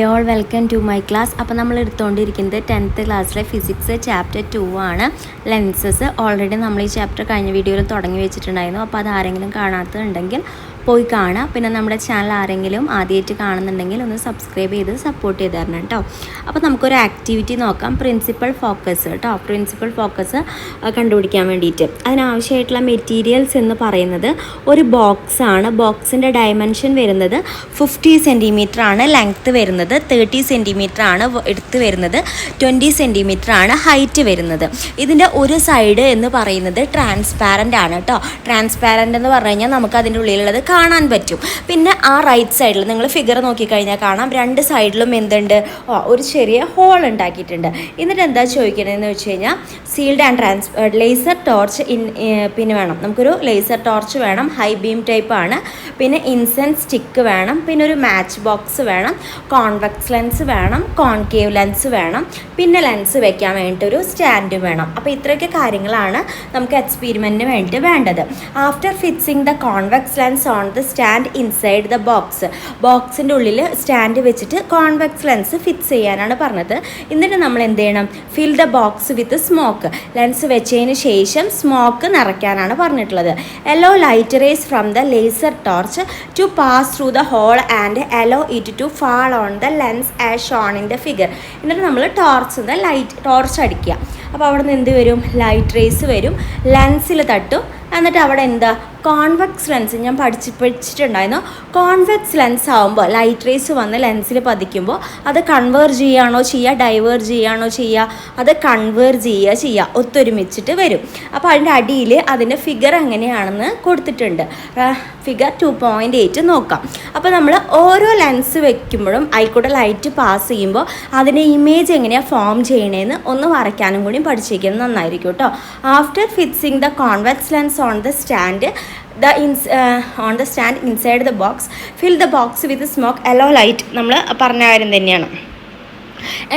All welcome to my class. അപ്പോൾ നമ്മൾ എടുത്തുകൊണ്ടിരിക്കുന്നത് 10th ക്ലാസ്സിലെ ഫിസിക്സ് ചാപ്റ്റർ 2 ആണ്, ലെൻസസ്. ഓൾറെഡി നമ്മൾ ഈ ചാപ്റ്റർ കഴിഞ്ഞ വീഡിയോയിൽ തുടങ്ങി വെച്ചിട്ടുണ്ടായിരുന്നു. അപ്പോൾ അത് ആരെങ്കിലും കാണാത്തതുണ്ടെങ്കിൽ പോയി കാണാം. പിന്നെ നമ്മുടെ ചാനൽ ആരെങ്കിലും ആദ്യമായിട്ട് കാണുന്നുണ്ടെങ്കിൽ ഒന്ന് സബ്സ്ക്രൈബ് ചെയ്ത് സപ്പോർട്ട് ചെയ്ത് തരണം കേട്ടോ. അപ്പോൾ നമുക്കൊരു ആക്ടിവിറ്റി നോക്കാം, പ്രിൻസിപ്പൽ ഫോക്കസ് കേട്ടോ. പ്രിൻസിപ്പൽ ഫോക്കസ് കണ്ടുപിടിക്കാൻ വേണ്ടിയിട്ട് അതിനാവശ്യമായിട്ടുള്ള മെറ്റീരിയൽസ് എന്ന് പറയുന്നത് ഒരു ബോക്സാണ്. ബോക്സിൻ്റെ ഡയമെൻഷൻ വരുന്നത് 50 സെൻറ്റിമീറ്റർ ആണ്, ലെങ്ത്ത് വരുന്നത് 30 സെൻറ്റിമീറ്റർ ആണ്, എടുത്ത് വരുന്നത് 20 സെൻറ്റിമീറ്റർ ആണ്, ഹൈറ്റ് വരുന്നത്. ഇതിൻ്റെ ഒരു സൈഡ് എന്ന് പറയുന്നത് ട്രാൻസ്പാരൻ്റ് ആണ് കേട്ടോ. ട്രാൻസ്പാരൻ്റ് എന്ന് പറഞ്ഞു കഴിഞ്ഞാൽ നമുക്ക് അതിൻ്റെ ഉള്ളിലുള്ളത് കാണാൻ പറ്റും. പിന്നെ ആ റൈറ്റ് സൈഡിൽ നിങ്ങൾ ഫിഗർ നോക്കിക്കഴിഞ്ഞാൽ കാണാം, രണ്ട് സൈഡിലും എന്തുണ്ട്, ഒരു ചെറിയ ഹോൾ ഉണ്ടാക്കിയിട്ടുണ്ട്. എന്നിട്ട് എന്താ ചോദിക്കണതെന്ന് വെച്ച് കഴിഞ്ഞാൽ സീൽഡ് ആൻഡ് ലേസർ ടോർച്ച് പിന്നെ വേണം, നമുക്കൊരു ലേസർ ടോർച്ച് വേണം, ഹൈ ബീം ടൈപ്പ് ആണ്. പിന്നെ ഇൻസെൻസ് സ്റ്റിക്ക് വേണം, പിന്നെ ഒരു മാച്ച് ബോക്സ് വേണം, കോൺവെക്സ് ലെൻസ് വേണം, കോൺകേവ് ലെൻസ് വേണം, പിന്നെ ലെൻസ് വെക്കാൻ വേണ്ടിയിട്ടൊരു സ്റ്റാൻഡ് വേണം. അപ്പോൾ ഇത്രയൊക്കെ കാര്യങ്ങളാണ് നമുക്ക് എക്സ്പെരിമെൻറ്റിന് വേണ്ടിയിട്ട് വേണ്ടത്. After fixing the convex lens on the stand inside the box, ബോക്സിൻ്റെ ഉള്ളിൽ സ്റ്റാൻഡ് വെച്ചിട്ട് കോൺവെക്സ് ലെൻസ് ഫിക്സ് ചെയ്യാനാണ് പറഞ്ഞത്. എന്നിട്ട് നമ്മൾ എന്ത് ചെയ്യണം, fill the box with smoke, lens വെച്ചതിന് ശേഷം സ്മോക്ക് നിറയ്ക്കാനാണ് പറഞ്ഞിട്ടുള്ളത്. Allow light rays from the laser torch to pass through the hole and allow it to fall on the lens as shown in the figure. എന്നിട്ട് നമ്മൾ torch അടിക്കുക. അപ്പോൾ അവിടെ നിന്ന് എന്ത് വരും, ലൈറ്റ് റേസ് വരും, ലെൻസിൽ തട്ടും. എന്നിട്ട് അവിടെ എന്താ, കോൺവെക്സ് ലെൻസ് ഞാൻ പഠിച്ചിട്ടുണ്ടായിരുന്നു. കോൺവെക്സ് ലെൻസ് ആകുമ്പോൾ ലൈറ്റ് റേസ് വന്ന് ലെൻസിൽ പതിക്കുമ്പോൾ അത് കൺവേർജ് ചെയ്യുകയാണോ ചെയ്യുക, ഡൈവേർജ് ചെയ്യുകയാണോ ചെയ്യുക, അത് കൺവേർജ് ചെയ്യുക ഒത്തൊരുമിച്ചിട്ട് വരും. അപ്പോൾ അതിൻ്റെ അടിയിൽ അതിൻ്റെ ഫിഗർ എങ്ങനെയാണെന്ന് കൊടുത്തിട്ടുണ്ട്. ഫിഗർ 2.8 നോക്കാം. അപ്പോൾ നമ്മൾ ഓരോ ലെൻസ് വെക്കുമ്പോഴും അതിൽക്കൂടെ ലൈറ്റ് പാസ് ചെയ്യുമ്പോൾ അതിൻ്റെ ഇമേജ് എങ്ങനെയാണ് ഫോം ചെയ്യണേന്ന് ഒന്ന് വരയ്ക്കാനും കൂടി പഠിച്ചിരിക്കുന്നത് നന്നായിരിക്കും കേട്ടോ. After fixing the convex lens on the stand on the stand inside the box, fill the box with smoke, allow light. നമ്മൾ പറഞ്ഞ കാര്യം തന്നെയാണ്.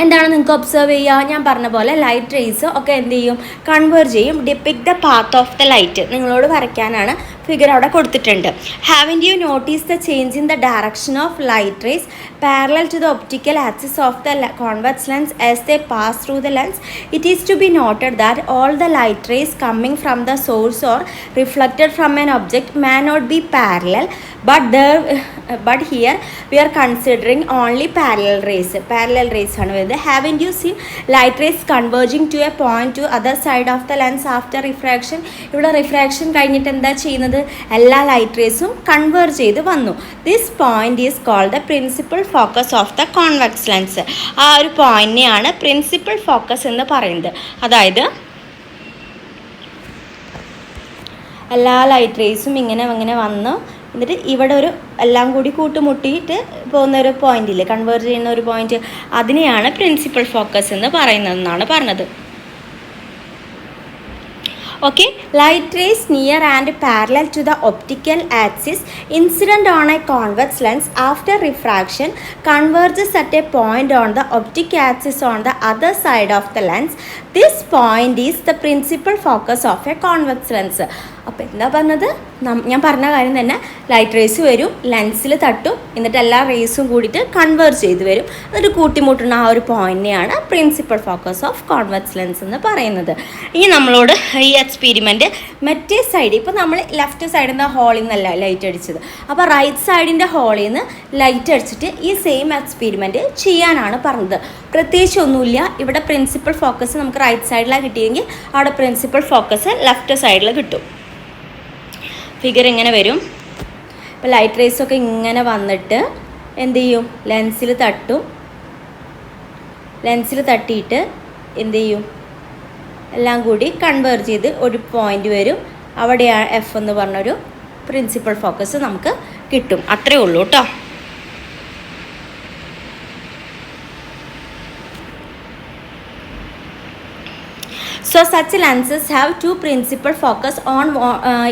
എന്താണ് നിങ്ങൾക്ക് ഒബ്സർവ് ചെയ്യുക, ഞാൻ പറഞ്ഞ പോലെ ലൈറ്റ് റേസ് ഒക്കെ എന്ത് ചെയ്യും, കൺവേർജ് ചെയ്യും. Depict the path of the light നിങ്ങളോട് വരയ്ക്കാനാണ് ഫിഗർ അവിടെ കൊടുത്തിട്ടുണ്ട്. Haven't you notice the change in the direction of light rays parallel to the optical axis of the convex lens as they pass through the lens? It is to be noted that all the light rays coming from the source or reflected from an object may not be parallel, but here we are considering only parallel rays ആണ് വരുന്നത്. Haven't you seen light rays converging to a point to other side of the lens after refraction? ഇവിടെ refraction കഴിഞ്ഞിട്ട് എന്താ ചെയ്യുന്നത്, എല്ലാ light റേസും converge ചെയ്ത് വന്നു. This point is called the principal focus of the convex lens. ആ ഒരു പോയിന്റിനെയാണ് പ്രിൻസിപ്പൽ ഫോക്കസ് എന്ന് പറയുന്നത്. അതായത് എല്ലാ ലൈറ്റ് റേസും ഇങ്ങനെ വന്നു, എന്നിട്ട് ഇവിടെ ഒരു എല്ലാം കൂടി കൂട്ടുമുട്ടിയിട്ട് പോകുന്ന ഒരു പോയിന്റില്ലേ, കൺവേർജ് ചെയ്യുന്ന ഒരു പോയിന്റ്, അതിനെയാണ് പ്രിൻസിപ്പൽ ഫോക്കസ് എന്ന് പറയുന്നതെന്നാണ് പറഞ്ഞത്. Okay, light rays near and parallel to the optical axis incident on a convex lens after refraction converges at a point on the optic axis on the other side of the lens. This point is the principal focus of a convex lens. അപ്പോൾ എന്താ പറഞ്ഞത്, ഞാൻ പറഞ്ഞ കാര്യം തന്നെ, light rays വരും, ലെൻസിൽ തട്ടും, എന്നിട്ട് എല്ലാ റേസും കൂടിയിട്ട് കൺവേർജ് ചെയ്ത് വരും, എന്നിട്ട് കൂട്ടിമുട്ടുന്ന ആ ഒരു പോയിന്റിനെയാണ് principal focus of convex lens എന്ന് പറയുന്നത്. ഇനി നമ്മളോട് ഈ എക്സ്പെരിമെൻറ്റ് മറ്റേ സൈഡ്, ഇപ്പോൾ നമ്മൾ ലെഫ്റ്റ് സൈഡിൽ നിന്ന് ഹോളിൽ നിന്നല്ല ലൈറ്റ് അടിച്ചത്, അപ്പോൾ റൈറ്റ് സൈഡിൻ്റെ ഹോളിൽ നിന്ന് ലൈറ്റ് അടിച്ചിട്ട് ഈ സെയിം എക്സ്പെരിമെൻറ്റ് ചെയ്യാനാണ് പറഞ്ഞത്. പ്രത്യേകിച്ച് ഒന്നുമില്ല, ഇവിടെ പ്രിൻസിപ്പൽ ഫോക്കസ് നമുക്ക് റൈറ്റ് സൈഡിലാണ് കിട്ടിയെങ്കിൽ അവിടെ പ്രിൻസിപ്പൽ ഫോക്കസ് ലെഫ്റ്റ് സൈഡിൽ കിട്ടും. ഫിഗർ ഇങ്ങനെ വരും. ഇപ്പോൾ ലൈറ്റ് റേസൊക്കെ ഇങ്ങനെ വന്നിട്ട് എന്ത് ചെയ്യും, ലെൻസിൽ തട്ടിയിട്ട് എന്ത് ചെയ്യും, എല്ലാം കൂടി കൺവേർജ് ചെയ്ത് ഒരു പോയിന്റ് വരും. അവിടെയാണ് എഫ് എന്ന് പറഞ്ഞൊരു പ്രിൻസിപ്പൽ ഫോക്കസ് നമുക്ക് കിട്ടും. അത്രയേ ഉള്ളൂ കേട്ടോ. So such lenses have 2 principal focus on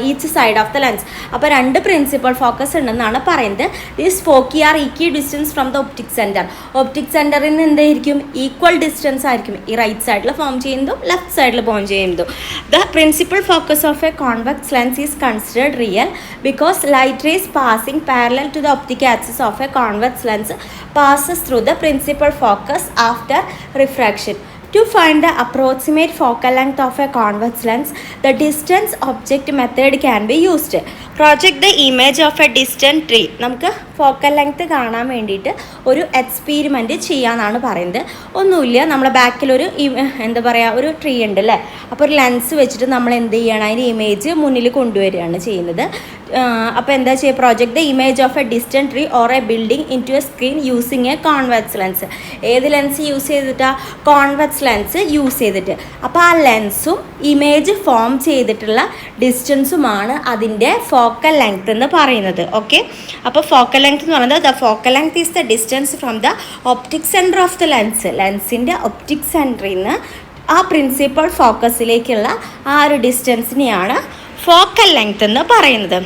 each side of the lens. അപ്പോൾ 2 പ്രിൻസിപ്പൽ ഫോക്കസ് ഉണ്ടെന്നാണ് പറയുന്നത്. These foci are equal distance from the optic centre. Optic സെൻറ്ററിൽ നിന്ന് എന്തായിരിക്കും? ഈക്വൽ ഡിസ്റ്റൻസ് ആയിരിക്കും ഈ റൈറ്റ് സൈഡിൽ ഫോം ചെയ്യുന്നതും ലെഫ്റ്റ് സൈഡിൽ ഫോം ചെയ്യുന്നതും. The principal focus of a convex lens is considered real because light rays passing parallel to the optic axis of a convex lens passes through the principal focus after refraction. To find the approximate focal length of a convex lens, the distance object method can be used. Project the image of a distant tree. നമുക്ക് focal length കാണാൻ വേണ്ടിയിട്ട് ഒരു experiment ചെയ്യാമെന്നാണ് പറയുന്നത്. ഒന്നുമില്ല, നമ്മളെ ബാക്കിലൊരു എന്താ പറയുക, ഒരു ട്രീ ഉണ്ട് അല്ലേ. അപ്പോൾ ഒരു ലെൻസ് വെച്ചിട്ട് നമ്മൾ എന്ത് ചെയ്യണം, അതിൻ്റെ ഇമേജ് മുന്നിൽ കൊണ്ടുവരികയാണ് ചെയ്യുന്നത്. അപ്പോൾ എന്താ ചെയ്യുക? Project the image of a distant tree or a building in to a screen using a convex lens. ഏത് ലെൻസ് യൂസ് ചെയ്തിട്ടാണ്? കോൺവെക്സ് ലെൻസ് യൂസ് ചെയ്തിട്ട്. അപ്പോൾ ആ ലെൻസും ഇമേജ് ഫോം ചെയ്തിട്ടുള്ള ഡിസ്റ്റൻസുമാണ് അതിൻ്റെ ഫോക്കൽ ലെങ്ത് എന്ന് പറയുന്നത്. ഓക്കെ, അപ്പോൾ ഫോക്കൽ ലെങ്ത് എന്ന് പറയുന്നത് the focal length is the distance from the optic centre of the lens. ലെൻസിൻ്റെ ഒപ്റ്റിക് സെൻറ്ററിൽ നിന്ന് ആ പ്രിൻസിപ്പൽ ഫോക്കസിലേക്കുള്ള ആ ഒരു ഡിസ്റ്റൻസിനെയാണ് ഫോക്കൽ ലെങ്ത് എന്ന് പറയുന്നത്.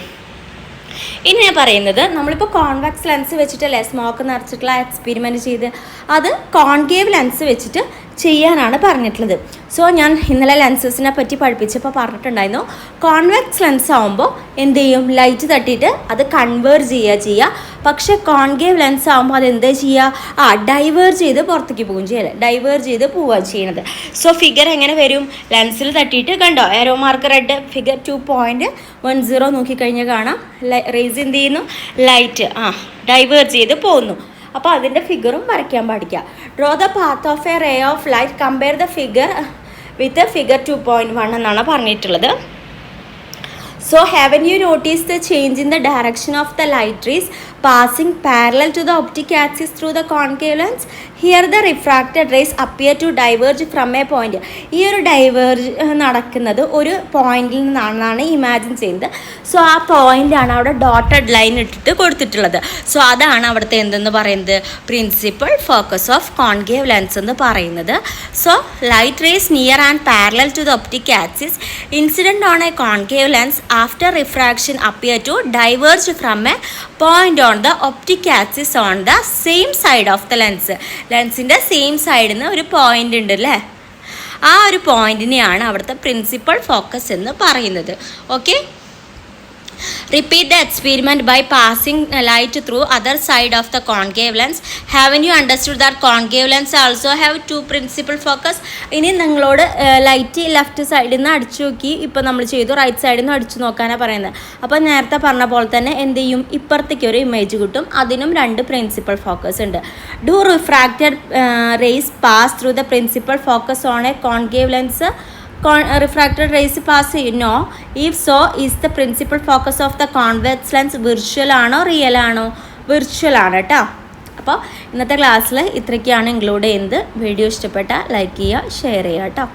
ഇനി ഞാൻ പറയുന്നത്, നമ്മളിപ്പോൾ കോൺവെക്സ് ലെൻസ് വെച്ചിട്ടല്ലേ സ്മോക്ക് നിറച്ചിട്ടുള്ള എക്സ്പെരിമെൻറ്റ് ചെയ്ത്, അത് കോൺകേവ് ലെൻസ് വെച്ചിട്ട് ചെയ്യാനാണ് പറഞ്ഞിട്ടുള്ളത്. സോ ഞാൻ ഇന്നലെ ലെൻസസിനെ പറ്റി പഠിപ്പിച്ചപ്പോൾ പറഞ്ഞിട്ടുണ്ടായിരുന്നു, കോൺവെക്സ് ലെൻസ് ആകുമ്പോൾ എന്ത് ചെയ്യും? ലൈറ്റ് തട്ടിയിട്ട് അത് കൺവേർജ് ചെയ്യുക. പക്ഷേ കോൺകേവ് ലെൻസ് ആകുമ്പോൾ അത് എന്താ ചെയ്യുക? ഡൈവേർജ് ചെയ്ത് പുറത്തേക്ക് പോകും ചെയ്യല്ലേ, ഡൈവേർജ് ചെയ്ത് പോവുക ചെയ്യുന്നത്. സോ ഫിഗർ എങ്ങനെ വരും? ലെൻസിൽ തട്ടിയിട്ട് കണ്ടോ, എറോ മാർക്ക് റെഡ്, ഫിഗർ 2.10 നോക്കിക്കഴിഞ്ഞാൽ കാണാം. റേസ് എന്ത് ചെയ്യുന്നു? ലൈറ്റ് ഡൈവേർജ് ചെയ്ത് പോകുന്നു. അപ്പോൾ അതിൻ്റെ ഫിഗറും വരയ്ക്കാൻ പഠിക്കുക. Draw the path of a ray of light, compare the figure with figure 2.1 എന്നാണ് പറഞ്ഞിട്ടുള്ളത്. So haven't you noticed the change in the direction of the light rays passing parallel to the optic axis through the concave lens? Here the refracted rays appear to diverge from a point. ഈ ഒരു diverge നടക്കുന്നത് ഒരു പോയിന്റിൽ നിന്നാണെന്നാണ് imagine ചെയ്യുന്നത്. So ആ പോയിൻ്റാണ് അവിടെ dotted line ഇട്ടിട്ട് കൊടുത്തിട്ടുള്ളത്. സോ അതാണ് അവിടുത്തെ എന്തെന്ന് പറയുന്നത്? Principal focus of concave lens എന്ന് പറയുന്നത്. So light rays near and parallel to the optic axis incident on a concave lens after refraction appear to diverge from a point on the optic axis on the same side of the lens. ലെൻസിൻ്റെ same സൈഡിൽ നിന്ന് ഒരു point ഉണ്ട് അല്ലേ, ആ ഒരു പോയിൻറ്റിനെയാണ് അവിടുത്തെ principal focus എന്ന് പറയുന്നത്. Okay, repeat the experiment by passing light through other side of the concave lens. Haven't you understood that concave lens also have 2 principal focus? ഇനി നിങ്ങളോട് ലൈറ്റ് ലെഫ്റ്റ് സൈഡിൽ നിന്ന് അടിച്ചു നോക്കി, ഇപ്പോൾ നമ്മൾ ചെയ്തു റൈറ്റ് സൈഡിൽ നിന്ന് അടിച്ചു നോക്കാനാണ് പറയുന്നത്. അപ്പോൾ നേരത്തെ പറഞ്ഞ പോലെ തന്നെ എന്ത് ചെയ്യും? ഇപ്പുറത്തേക്ക് ഒരു ഇമേജ് കിട്ടും, അതിനും 2 പ്രിൻസിപ്പൽ ഫോക്കസ് ഉണ്ട്. Do refracted rays pass through the principal focus on a concave lens? refracted rays pass? No. If so, is the principal focus of the convex lens virtual ആണോ റിയൽ ആണോ? Virtual ആണ് കേട്ടോ. അപ്പോൾ ഇന്നത്തെ ക്ലാസ്സിൽ ഇത്രയ്ക്കാണ് include ചെയ്യുന്നത്. Video ഇഷ്ടപ്പെട്ടാൽ like ചെയ്യുക, ഷെയർ ചെയ്യുക കേട്ടോ.